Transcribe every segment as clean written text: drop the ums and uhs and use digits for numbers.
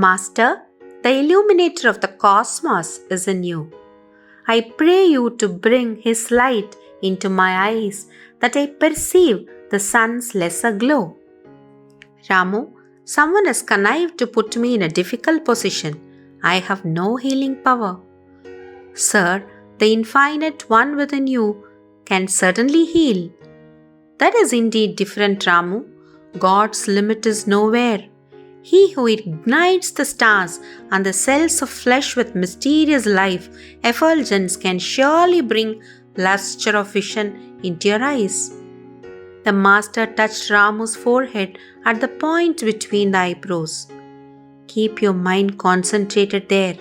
Master, the illuminator of the cosmos is in you. I pray you to bring his light into my eyes that I perceive the sun's lesser glow. Ramu, someone has connived to put me in a difficult position. I have no healing power. Sir, the infinite one within you can certainly heal. That is indeed different, Ramu. God's limit is nowhere. He who ignites the stars and the cells of flesh with mysterious life effulgence can surely bring lustre of vision into your eyes. The master touched Ramu's forehead at the point between the eyebrows. Keep your mind concentrated there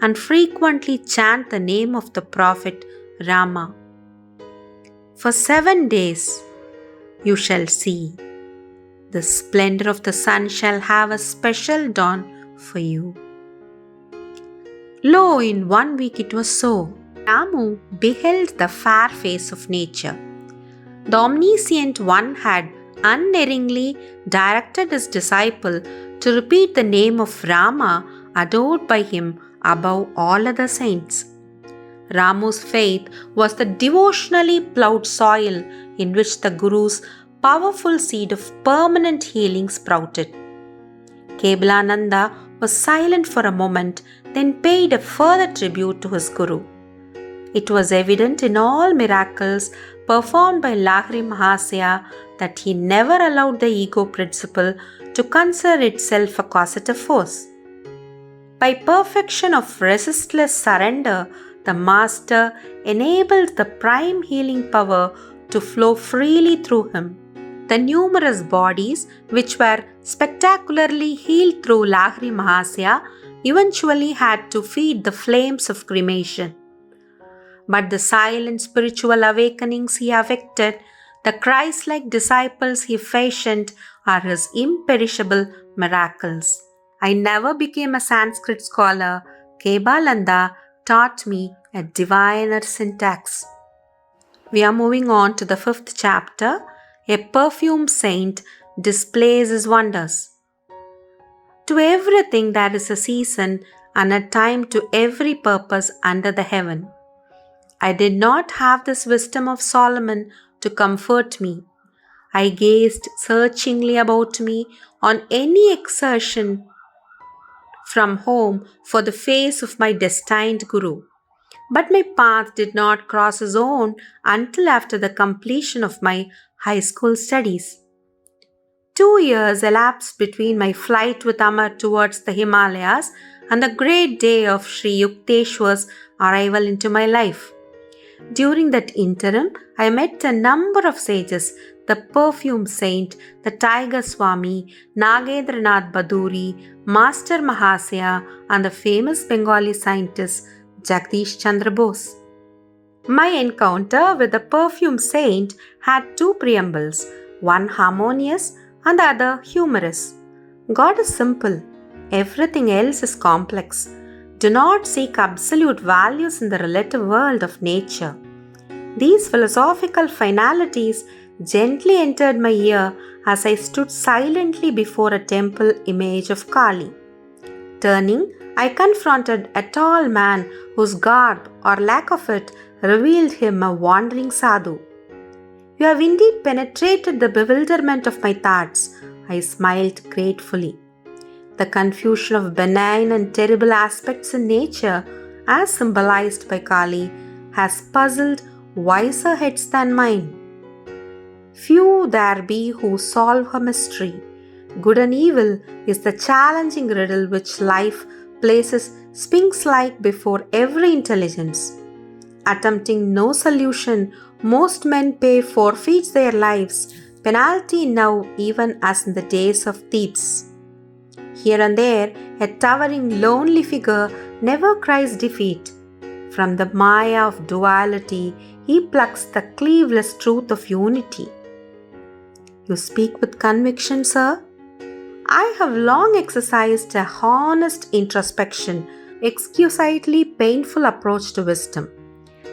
and frequently chant the name of the prophet Rama. For 7 days you shall see. The splendor of the sun shall have a special dawn for you. Lo, in 1 week it was so. Ramu beheld the fair face of nature. The omniscient one had unerringly directed his disciple to repeat the name of Rama, adored by him above all other saints. Ramu's faith was the devotionally plowed soil in which the Guru's powerful seed of permanent healing sprouted. Kebalananda was silent for a moment, then paid a further tribute to his Guru. It was evident in all miracles performed by Lahiri Mahasaya that he never allowed the ego principle to consider itself a causative force. By perfection of resistless surrender, the Master enabled the prime healing power to flow freely through him. The numerous bodies which were spectacularly healed through Lahiri Mahasaya eventually had to feed the flames of cremation. But the silent spiritual awakenings he effected, the Christ-like disciples he fashioned, are his imperishable miracles. I never became a Sanskrit scholar. Kebalananda taught me a diviner syntax. We are moving on to the 5th chapter. A perfume saint displays his wonders. To everything there is a season and a time to every purpose under the heaven. I did not have this wisdom of Solomon to comfort me. I gazed searchingly about me on any excursion from home for the face of my destined Guru. But my path did not cross his own until after the completion of my high school studies. 2 years elapsed between my flight with Amar towards the Himalayas and the great day of Sri Yukteswar's arrival into my life. During that interim, I met a number of sages, the perfume saint, the tiger Swami, Nagendranath Baduri, Master Mahasaya, and the famous Bengali scientist Jagdish Chandra Bose. My encounter with the perfume saint had 2 preambles, one harmonious and the other humorous. God is simple. Everything else is complex. Do not seek absolute values in the relative world of nature. These philosophical finalities gently entered my ear as I stood silently before a temple image of Kali. Turning, I confronted a tall man whose garb or lack of it revealed him a wandering sadhu. You have indeed penetrated the bewilderment of my thoughts, I smiled gratefully. The confusion of benign and terrible aspects in nature, as symbolized by Kali, has puzzled wiser heads than mine. Few there be who solve her mystery. Good and evil is the challenging riddle which life places sphinx-like before every intelligence. Attempting no solution, most men pay forfeits their lives, penalty now even as in the days of Thebes. Here and there, a towering lonely figure never cries defeat. From the maya of duality, he plucks the cleaveless truth of unity. You speak with conviction, sir. I have long exercised a honest introspection, exquisitely painful approach to wisdom.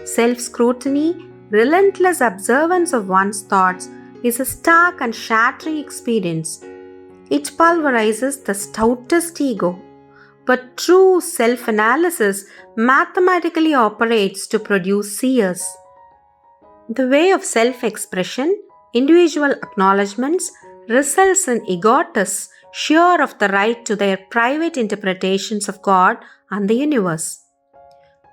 Self-scrutiny, relentless observance of one's thoughts is a stark and shattering experience. It pulverizes the stoutest ego. but true self-analysis mathematically operates to produce seers. The way of self-expression, individual acknowledgements, results in egotists sure of the right to their private interpretations of God and the universe.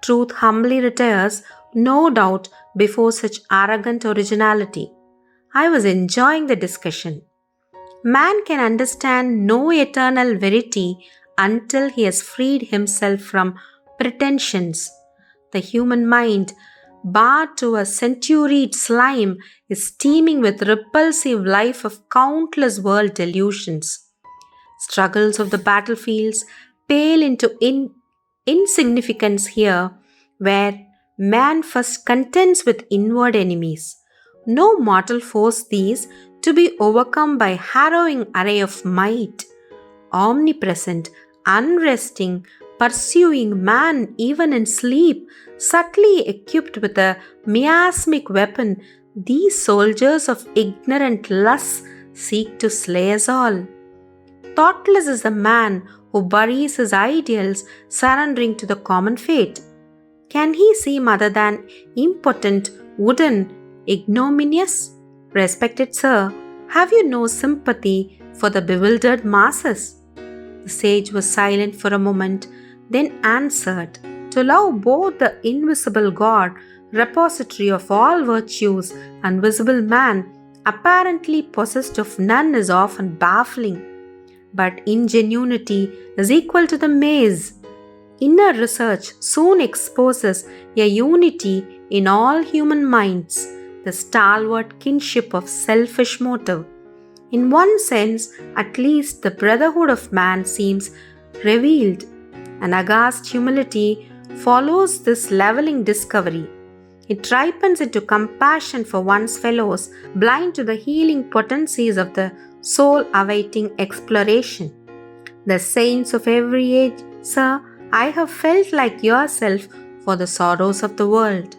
Truth humbly retires, no doubt, before such arrogant originality. I was enjoying the discussion. Man can understand no eternal verity until he has freed himself from pretensions. The human mind, barred to a centuried slime, is teeming with repulsive life of countless world delusions. Struggles of the battlefields pale into insignificance here, where man first contends with inward enemies. No mortal force these to be overcome by harrowing array of might. Omnipresent, unresting, pursuing man even in sleep, subtly equipped with a miasmic weapon, these soldiers of ignorant lusts seek to slay us all. Thoughtless is the man who buries his ideals, surrendering to the common fate. Can he seem other than impotent, wooden, ignominious? Respected sir, have you no sympathy for the bewildered masses? The sage was silent for a moment, then answered, To love both the invisible God, repository of all virtues, and visible man, apparently possessed of none, is often baffling. But ingenuity is equal to the maze. Inner research soon exposes a unity in all human minds, the stalwart kinship of selfish motive. In one sense, at least, the brotherhood of man seems revealed. An aghast humility follows this leveling discovery. It ripens into compassion for one's fellows, blind to the healing potencies of the soul awaiting exploration. The saints of every age, sir, I have felt like yourself for the sorrows of the world.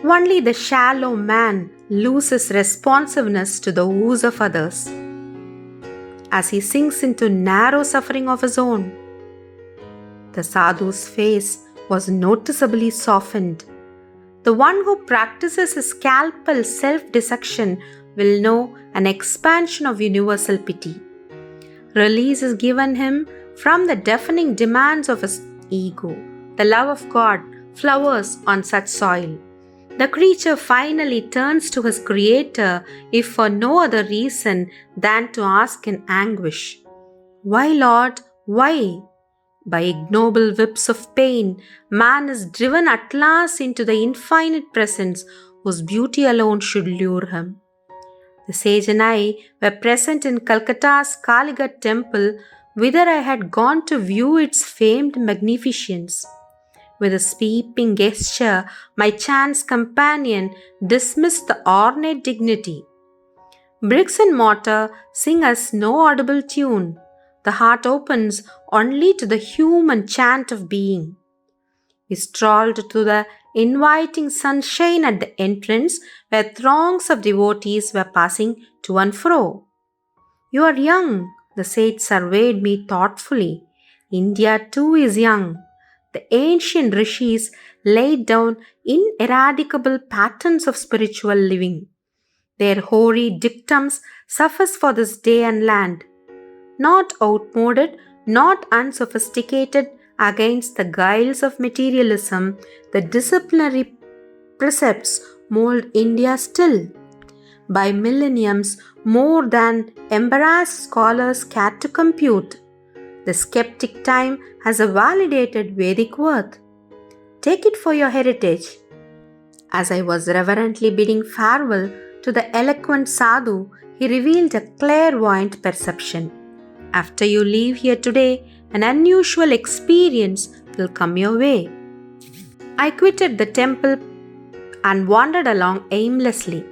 Only the shallow man loses responsiveness to the woes of others as he sinks into narrow suffering of his own. The sadhu's face was noticeably softened. The one who practices his scalpel self-dissection will know an expansion of universal pity. Release is given him from the deafening demands of his ego. The love of God flowers on such soil. The creature finally turns to his Creator, if for no other reason than to ask in anguish, Why, Lord, why? By ignoble whips of pain, man is driven at last into the infinite presence whose beauty alone should lure him. The sage and I were present in Calcutta's Kaligat temple, whither I had gone to view its famed magnificence. With a sweeping gesture, my chance companion dismissed the ornate dignity. Bricks and mortar sing us no audible tune. The heart opens only to the human chant of being. We strolled to the inviting sunshine at the entrance where throngs of devotees were passing to and fro. You are young, the sage surveyed me thoughtfully. India too is young. The ancient rishis laid down ineradicable patterns of spiritual living. Their hoary dictums suffice for this day and land. Not outmoded, not unsophisticated against the guiles of materialism, the disciplinary precepts mold India still. By millenniums, more than embarrassed scholars care to compute. The skeptic time has a validated Vedic worth. Take it for your heritage. As I was reverently bidding farewell to the eloquent sadhu, he revealed a clairvoyant perception. After you leave here today, an unusual experience will come your way. I quitted the temple and wandered along aimlessly.